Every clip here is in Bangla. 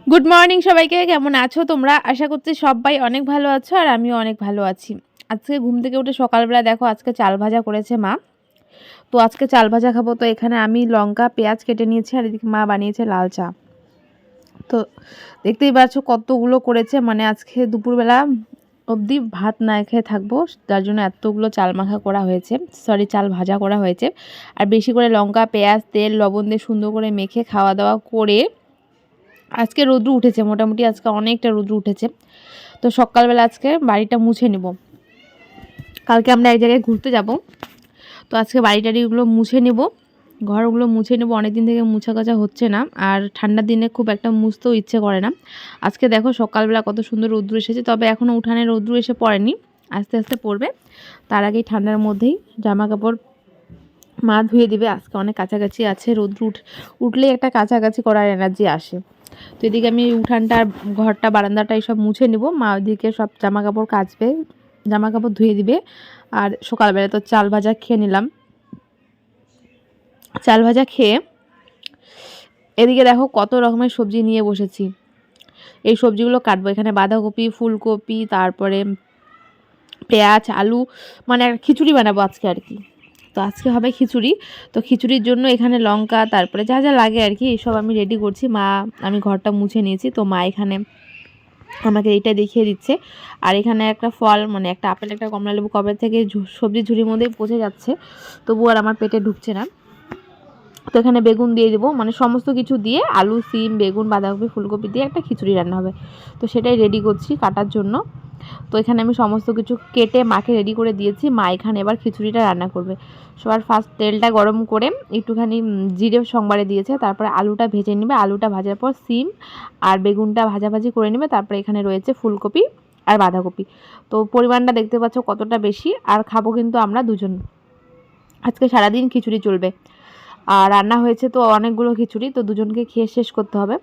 গুড মর্নিং সবাইকে। কেমন আছো তোমরা? আশা করছি সবাই অনেক ভালো আছো আর আমিও অনেক ভালো আছি। আজকে ঘুম থেকে উঠে সকালবেলা দেখো আজকে চাল ভাজা করেছে মা। তো আজকে চাল ভাজা খাবো, তো এখানে আমি লঙ্কা পেঁয়াজ কেটে নিয়েছি আর এদিকে মা বানিয়েছে লাল চা। তো দেখতেই পাচ্ছ কতগুলো করেছে, মানে আজকে দুপুরবেলা অবধি ভাত না খেয়ে থাকবো, তার জন্য এতগুলো চাল মাখা করা হয়েছে, সরি চাল ভাজা করা হয়েছে। আর বেশি করে লঙ্কা পেঁয়াজ তেল লবণ দিয়ে সুন্দর করে মেখে খাওয়া দাওয়া করে আজকে রৌদ্র উঠেছে, মোটামুটি আজকে অনেকটা রৌদ্র উঠেছে। তো সকালবেলা আজকে বাড়িটা মুছে নিব, কালকে আমরা এক জায়গায় ঘুরতে যাব। তো আজকে বাড়ি টাড়িগুলো মুছে নেব, ঘরগুলো মুছে নেব, অনেকদিন থেকে মুছা কাচা হচ্ছে না, আর ঠান্ডার দিনে খুব একটা মুছতেও ইচ্ছে করে না। আজকে দেখো সকালবেলা কত সুন্দর রৌদ্র এসেছে, তবে এখনও উঠানে রৌদ্র এসে পড়েনি, আস্তে আস্তে পড়বে। তার আগেই ঠান্ডার মধ্যেই জামা কাপড় মা ধুয়ে দিবে। আজকে অনেক কাছাকাছি আছে, রৌদ্র উঠলেই একটা কাছাকাছি করার এনার্জি আসে। তো এদিকে আমি উঠানটা ঘরটা বারান্দাটা এইসব মুছে নিব, মা ওইদিকে সব জামা কাপড় কাচবে, জামা কাপড় ধুয়ে দিবে। আর সকালবেলা তো চাল ভাজা খেয়ে নিলাম, চাল ভাজা খেয়ে এদিকে দেখো কত রকমের সবজি নিয়ে বসেছি। এই সবজিগুলো কাটবো, এখানে বাঁধাকপি ফুলকপি তারপরে পেঁয়াজ আলু, মানে একটা খিচুড়ি বানাবো আজকে আর কি। তো আজকে হবে খিচুড়ি। তো খিচুড়ির জন্য এখানে লঙ্কা তারপরে যা যা লাগে আর কি এইসব আমি রেডি করছি। মা, আমি ঘরটা মুছে নিয়েছি, তো মা এখানে আমাকে এইটা দেখিয়ে দিচ্ছে। আর এখানে একটা ফল, মানে একটা আপেল একটা কমলালেবু কবে থেকে সবজির ঝুড়ির মধ্যেই পচে যাচ্ছে, তবু আর আমার পেটে ঢুকছে না। তো এখানে বেগুন দিয়ে দেবো, মানে সমস্ত কিছু দিয়ে আলু সিম বেগুন বাঁধাকপি ফুলকপি দিয়ে একটা খিচুড়ি রান্না হবে। তো সেটাই রেডি করছি কাটার জন্য। তো এখানে আমি সমস্ত কিছু কেটে মাকে রেডি করে দিয়েছি, মা এখানে এবার খিচুড়িটা রান্না করবে। সবার ফার্স্ট তেলটা গরম করে একটুখানি জিরে সংবারে দিয়েছে, তারপরে আলুটা ভেজে নেবে, আলুটা ভাজার পর সিম আর বেগুনটা ভাজাভাজি করে নেবে, তারপরে এখানে রয়েছে ফুলকপি আর বাঁধাকপি। তো পরিমাণটা দেখতে পাচ্ছ কতটা বেশি, আর খাবো কিন্তু আমরা দুজন, আজকে সারাদিন খিচুড়ি চলবে। আর রান্না হয়েছে তো অনেকগুলো খিচুড়ি, তো দুজনকে খেয়ে শেষ করতে হবে।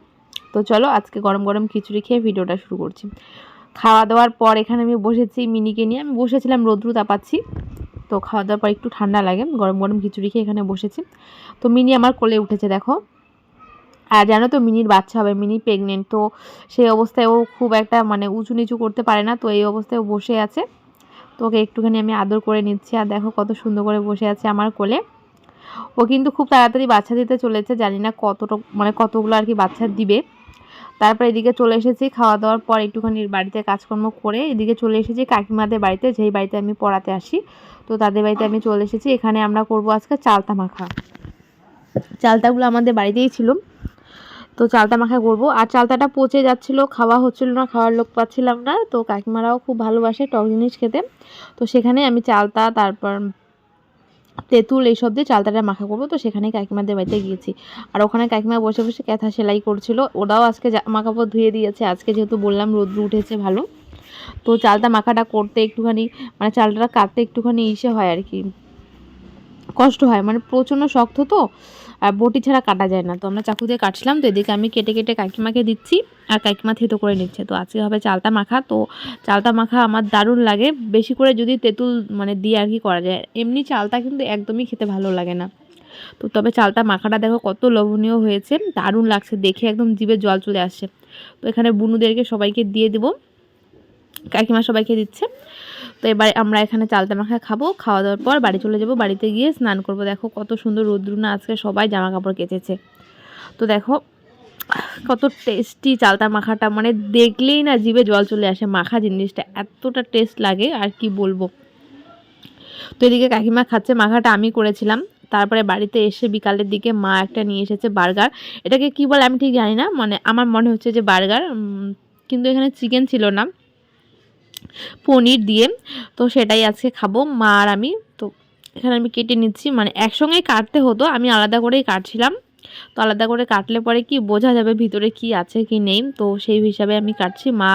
তো চলো আজকে গরম গরম খিচুড়ি খেয়ে ভিডিওটা শুরু করছি। খাওয়া দাওয়ার পর এখানে আমি বসেছি মিনিকে নিয়ে, আমি বসেছিলাম রৌদ্র তাপাচ্ছি, তো খাওয়া দাওয়ার পর একটু ঠান্ডা লাগে, গরম গরম খিচুড়ি খেয়ে এখানে বসেছি। তো মিনি আমার কোলে উঠেছে দেখো। আর জানো তো মিনির বাচ্চা হবে, মিনি প্রেগনেন্ট, তো সেই অবস্থায় ও খুব একটা মানে উঁচু নিচু করতে পারে না, তো এই অবস্থায় ও বসে আছে। তো ওকে একটুখানি আমি আদর করে নিচ্ছি, আর দেখো কত সুন্দর করে বসে আছে আমার কোলে। ও কিন্তু খুব তাড়াতাড়ি বাচ্চা দিতে চলেছে, জানি না মানে কতগুলো আর কি বাচ্চা দিবে। তারপর এদিকে চলে এসেছি খাওয়া দাওয়ার পর একটুখানি বাড়িতে কাজকর্ম করে এদিকে চলে এসেছি কাকিমাদের বাড়িতে, যেই বাড়িতে আমি পড়াতে আসি। তো তাদের বাড়িতে আমি চলে এসেছি, এখানে আমরা করব আজকে চালতা মাখা। চালতাগুলো আমাদের বাড়িতেই ছিল, তো চালতা মাখা করব। আর চালতাটা পচে যাচ্ছিল, খাওয়া হচ্ছিল না, খাওয়ার লোক পাচ্ছিলাম না। তো কাকিমারাও খুব ভালোবাসে টক জিনিস খেতে, তো সেখানে আমি চালতা তারপর তেঁতুল এইসব দিয়ে চালতাটা মাখা করবো। তো সেখানে কাকিমাদের বাড়িতে গিয়েছি, আর ওখানে কাকিমা বসে বসে ক্যাথা সেলাই করছিল, ওরাও আজকে জামা কাপড় ধুয়ে দিয়েছে, আজকে যেহেতু বললাম রৌদ্র উঠেছে ভালো। তো চালতা মাখাটা করতে একটুখানি মানে চালটা কাটতে একটুখানি হয় আর কি, কষ্ট হয়, মানে প্রচণ্ড শক্ত তো, আর বটি ছাড়া কাটা যায় না। তো আমরা চাকু দিয়ে কাটছিলাম, তো এদিকে আমি কেটে কেটে কাকিমাকে দিচ্ছি, আর কাকিমা থেতো করে নিচ্ছে। তো আজকে হবে চালতা মাখা। তো চালতা মাখা আমার দারুণ লাগে, বেশি করে যদি তেঁতুল মানে দিয়ে আর কি করা যায়, এমনি চালতা কিন্তু একদমই খেতে ভালো লাগে না। তো তবে চালতা মাখাটা দেখো কত লোভনীয় হয়েছে, দারুণ লাগছে দেখে, একদম জিভে জল চলে আসছে। তো এখানে বুনুদেরকে সবাইকে দিয়ে দেবো, কাকিমা সবাইকে দিচ্ছে। তো এবার আমরা এখানে চালতা মাখা খাবো, খাওয়া দাওয়ার পর বাড়ি চলে যাব, বাড়িতে গিয়ে স্নান করব। দেখো কত সুন্দর রৌদ্র না, আজকে সবাই জামা কাপড় কেচেছে। তো দেখো কত টেস্টি চালতা মাখাটা, মানে দেখলেই না জিভে জল চলে আসে, মাখা জিনিসটা এতটা টেস্ট লাগে আর কি বলবো। তো এদিকে কাকিমা খাচ্ছে, মাখাটা আমি করেছিলাম। তারপরে বাড়িতে এসে বিকালের দিকে মা একটা নিয়ে এসেছে বার্গার, এটাকে কি বলে আমি ঠিক জানি না, মানে আমার মনে হচ্ছে যে বার্গার, কিন্তু এখানে চিকেন ছিল না, পনির দিয়ে। তো সেটাই আজকে খাবো মা আর আমি। তো এখানে আমি কেটে নিচ্ছি, মানে একসঙ্গেই কাটতে হতো, আমি আলাদা করেই কাটছিলাম। তো আলাদা করে কাটলে পরে কি বোঝা যাবে ভিতরে কি আছে কি নেই, তো সেই হিসাবে আমি কাটছি, মা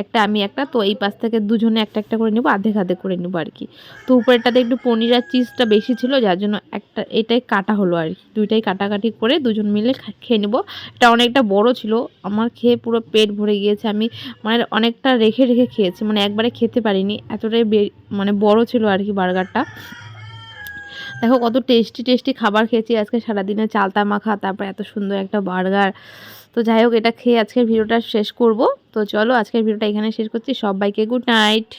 একটা আমি একটা। তো এই পাশ থেকে দুজনে একটা একটা করে নেবো, আধেক আধেক করে নেবো আর কি। তো উপরেরটাতে একটু পনির আর চিজটা বেশি ছিল, যার জন্য একটা এটাই কাটা হলো আর কি, দুইটাই কাটাকাটি করে দুজন মিলে খেয়ে নেবো। এটা অনেকটা বড় ছিল, আমার খেয়ে পুরো পেট ভরে গিয়েছে, আমি মানে অনেকটা রেখে রেখে খেয়েছি, মানে একবারে খেতে পারিনি, এতটাই মানে বড় ছিল আর কি বার্গারটা। দেখো কত টেস্টি টেস্টি খাবার খেয়েছি আজকে সারাদিনে, চালতা মাখা তারপর এত সুন্দর একটা বার্গার। তো তো যাই হোক, এটা খেয়ে আজকের ভিডিওটা শেষ করব। তো চলো আজকের ভিডিওটা এখানে শেষ করছি। সবাইকে গুড নাইট।